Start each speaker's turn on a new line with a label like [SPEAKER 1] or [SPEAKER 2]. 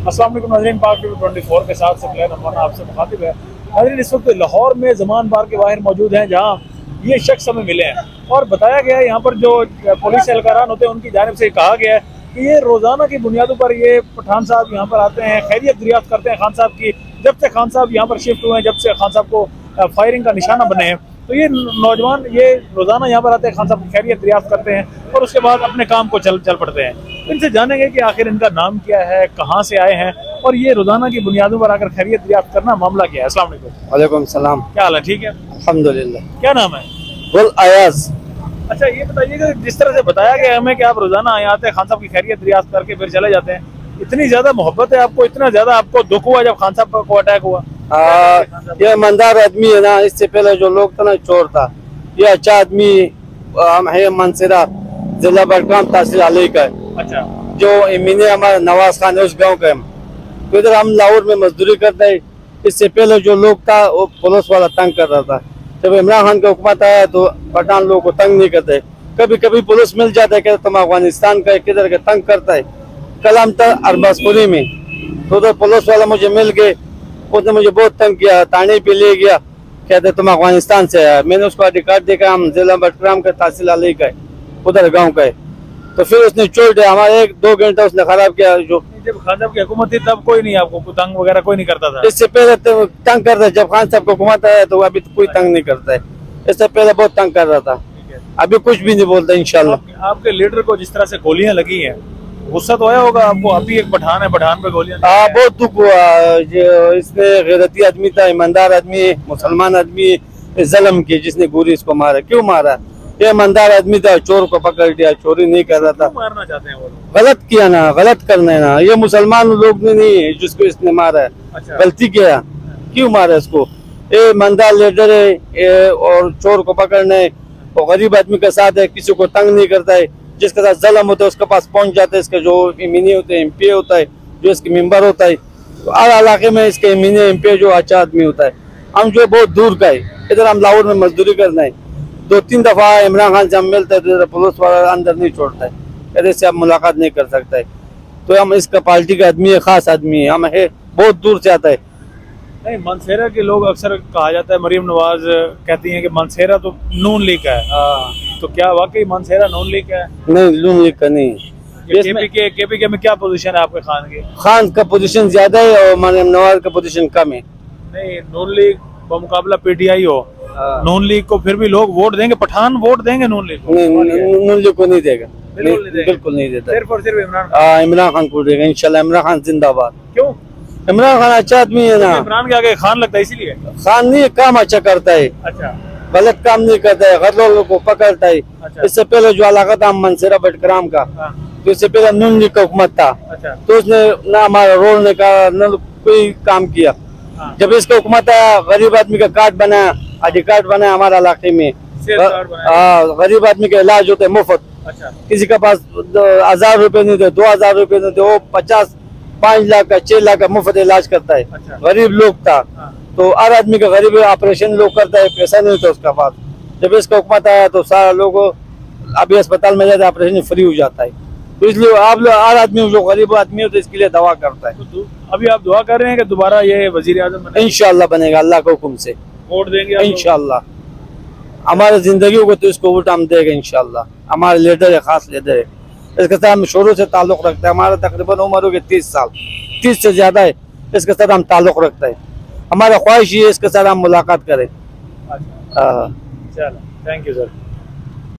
[SPEAKER 1] अस्सलाम वालेकुम नाज़रीन, पाक 24 के साथ सप्लाई नंबर आपसे मुखातिब है। नाज़रीन, इस वक्त लाहौर में ज़मान बार के बाहर मौजूद हैं, जहाँ ये शख्स हमें मिले हैं और बताया गया है यहाँ पर जो पुलिस एहलकारान होते हैं उनकी जानिब से कहा गया है कि ये रोज़ाना की बुनियादों पर ये पठान साहब यहाँ पर आते हैं, खैरियत दरियाफ्त करते हैं खान साहब की। जब से खान साहब यहाँ पर शिफ्ट हुए हैं, जब से खान साहब को फायरिंग का निशाना बने हैं, तो ये नौजवान ये रोज़ाना यहाँ पर आते हैं, खान साहब की खैरियत दरियाफ्त करते हैं और उसके बाद अपने काम को चल पड़ते हैं। इनसे जानेंगे कि आखिर इनका नाम क्या है, कहाँ से आए हैं और ये रोज़ाना की बुनियादों पर आकर खैरियत दरियाफ्त करना मामला क्या है। अस्सलाम वालेकुम।
[SPEAKER 2] वालेकुम सलाम।
[SPEAKER 1] क्या हाल है? ठीक है,
[SPEAKER 2] अल्हम्दुलिल्लाह।
[SPEAKER 1] क्या नाम है?
[SPEAKER 2] गुल अयाज।
[SPEAKER 1] अच्छा, ये बताइएगा, जिस तरह से बताया गया हमें कि आप रोज़ाना यहाँ आते हैं, खान साहब की खैरियत दरियाफ्त करके फिर चले जाते हैं, इतनी ज़्यादा मोहब्बत है आपको, इतना ज़्यादा आपको दुख हुआ जब खान साहब को अटैक हुआ?
[SPEAKER 2] ये ईमानदार आदमी है ना, इससे पहले जो लोग था ना चोर था, ये अच्छा आदमी है। मनसेरा जिला बड़काम तहसील अली का है।
[SPEAKER 1] अच्छा,
[SPEAKER 2] जो इमीने हमारा नवाज खान है उस गांव का है। तो इधर हम लाहौर में मजदूरी करते हैं। इससे पहले जो लोग था वो पुलिस वाला तंग कर रहा था। जब इमरान खान का हुकूमत आया तो पठान लोगों को तंग नहीं करते। कभी कभी पुलिस मिल जाता है कि तुम अफगानिस्तान का किधर के तंग करता है। कल हम था अरबासपुरी में, तो उधर पुलिस वाला मुझे मिल गए, उसने मुझे बहुत तंग किया, थाने पे ले गया, कहते तुम अफगानिस्तान से आया। मैंने उसको अधिकार देखा, हम जिला बटग्राम का तहसील अली का है, उधर गाँव का है। तो फिर उसने छोड़ दिया, हमारे 1-2 घंटा उसने खराब किया। जो
[SPEAKER 1] जब खान साहब की हुकूमत थी तब कोई नहीं आपको तंग वगैरह कोई नहीं करता था?
[SPEAKER 2] इससे पहले तो तंग करता है, जब खान साहब को हुकूमत आया तो अभी तो कोई तंग नहीं करता है। इससे पहले बहुत तंग कर रहा था, अभी कुछ भी नहीं बोलता इंशाल्लाह।
[SPEAKER 1] आपके लीडर को जिस तरह से गोलियां लगी हैं, गुस्सा तो आया होगा आपको? अभी एक पठान है, पठान पे गोलियां।
[SPEAKER 2] हाँ, बहुत दुख हुआ। इसने गैरती आदमी था, ईमानदार आदमी, मुसलमान आदमी, जुल्म की जिसने गोली इसको मारा। क्यों मारा? ये ईमानदार आदमी था, चोर को पकड़ दिया, चोरी नहीं कर रहा था।
[SPEAKER 1] मारना चाहते हैं वो लोग?
[SPEAKER 2] गलत किया ना, गलत करना ना। ये मुसलमान लोग ने नहीं जिसको इसने मारा है।
[SPEAKER 1] अच्छा।
[SPEAKER 2] गलती किया, क्यों मारा इसको? ये ईमानदार लीडर है और चोर को पकड़ना है और गरीब आदमी के साथ है, किसी को तंग नहीं करता है। जिसके साथ जुल्म होता है उसके पास पहुंच जाता है। इसका जो इमीनी होते हैं, MP होता है, जो इसके मेंबर होता है, तो हर इलाके में इसके इमीनी MP जो अच्छा आदमी होता है। हम जो बहुत दूर का है, इधर हम लाहौर में मजदूरी करना है। 2-3 दफा इमरान खान से हम मिलते हैं, पुलिस वाला अंदर नहीं छोड़ता है, कहते से आप मुलाकात नहीं कर सकता है। तो हम इसका पार्टी का आदमी है, खास आदमी है, हम है बहुत दूर से आता है।
[SPEAKER 1] नहीं, मनसेरा के लोग अक्सर कहा जाता है, मरियम नवाज कहती हैं कि मनसेरा तो नून लीग का है। तो क्या वाकई मनसेरा नून लीग का है?
[SPEAKER 2] नहीं, नून लीग का नहीं।
[SPEAKER 1] KPK में क्या पोजीशन है आपके खान की?
[SPEAKER 2] खान का पोजीशन ज्यादा है और मरियम नवाज का पोजीशन कम है।
[SPEAKER 1] नहीं, नून लीग बमुकाबला PTI हो, नून लीग को फिर भी लोग वोट देंगे, पठान वोट देंगे नून लीग को?
[SPEAKER 2] नून लीग को नहीं देगा,
[SPEAKER 1] बिल्कुल
[SPEAKER 2] नहीं देता।
[SPEAKER 1] सिर्फ और सिर्फ
[SPEAKER 2] इमरान खान को देगा इंशाल्लाह। इमरान खान जिंदाबाद।
[SPEAKER 1] क्यों?
[SPEAKER 2] इमरान खान अच्छा आदमी है ना।
[SPEAKER 1] इमरान के आगे खान लगता है इसीलिए?
[SPEAKER 2] खान नहीं, काम अच्छा करता है।
[SPEAKER 1] अच्छा,
[SPEAKER 2] गलत काम नहीं करता है, गलत लोगों को पकड़ता है।
[SPEAKER 1] अच्छा।
[SPEAKER 2] इससे पहले जो इलाका था मनसेरा बटग्राम का, तो इससे पहले नून लीग का हुकूमत था।
[SPEAKER 1] अच्छा।
[SPEAKER 2] तो उसने ना हमारा रोड निकाला, न कोई काम किया। जब इसका हुकूमत आया, गरीब आदमी का कार्ड बनाया, ID कार्ड बनाया हमारे इलाके में। गरीब आदमी का इलाज होता है मुफ्त। अच्छा। किसी के पास 1000 रुपए नहीं दे, 2000 रुपए नहीं दे, वो 5 लाख का 6 लाख का मुफ्त इलाज करता है। अच्छा। गरीब लोग था। तो हर आदमी का गरीब ऑपरेशन लोग करता है, पैसा नहीं था उसका पास। जब इसका हुकूमत आया तो सारा लोग अभी अस्पताल में जाते ऑपरेशन फ्री हो जाता है। तो इसलिए आप लोग हर आदमी जो गरीब आदमी हो तो इसके लिए दवा करता है। तो
[SPEAKER 1] अभी आप दुआ कर रहे हैं कि दोबारा ये वजीर आजम बने?
[SPEAKER 2] इंशाल्लाह बनेगा, अल्लाह के हुक्म से।
[SPEAKER 1] वोट देंगे
[SPEAKER 2] इंशाल्लाह। हमारी जिंदगी को तो इसको वोट हम देंगे इंशाल्लाह। हमारे लीडर है, खास लीडर है, इसके साथ हम शुरू से ताल्लुक रखते हैं। हमारा तकरीबन उम्र हो गई 30 साल, 30 से ज्यादा है। इसके साथ हम ताल्लुक रखते हैं। हमारा ख्वाहिश ये इसके साथ हम मुलाकात करें।
[SPEAKER 1] चलो, थैंक यू सर।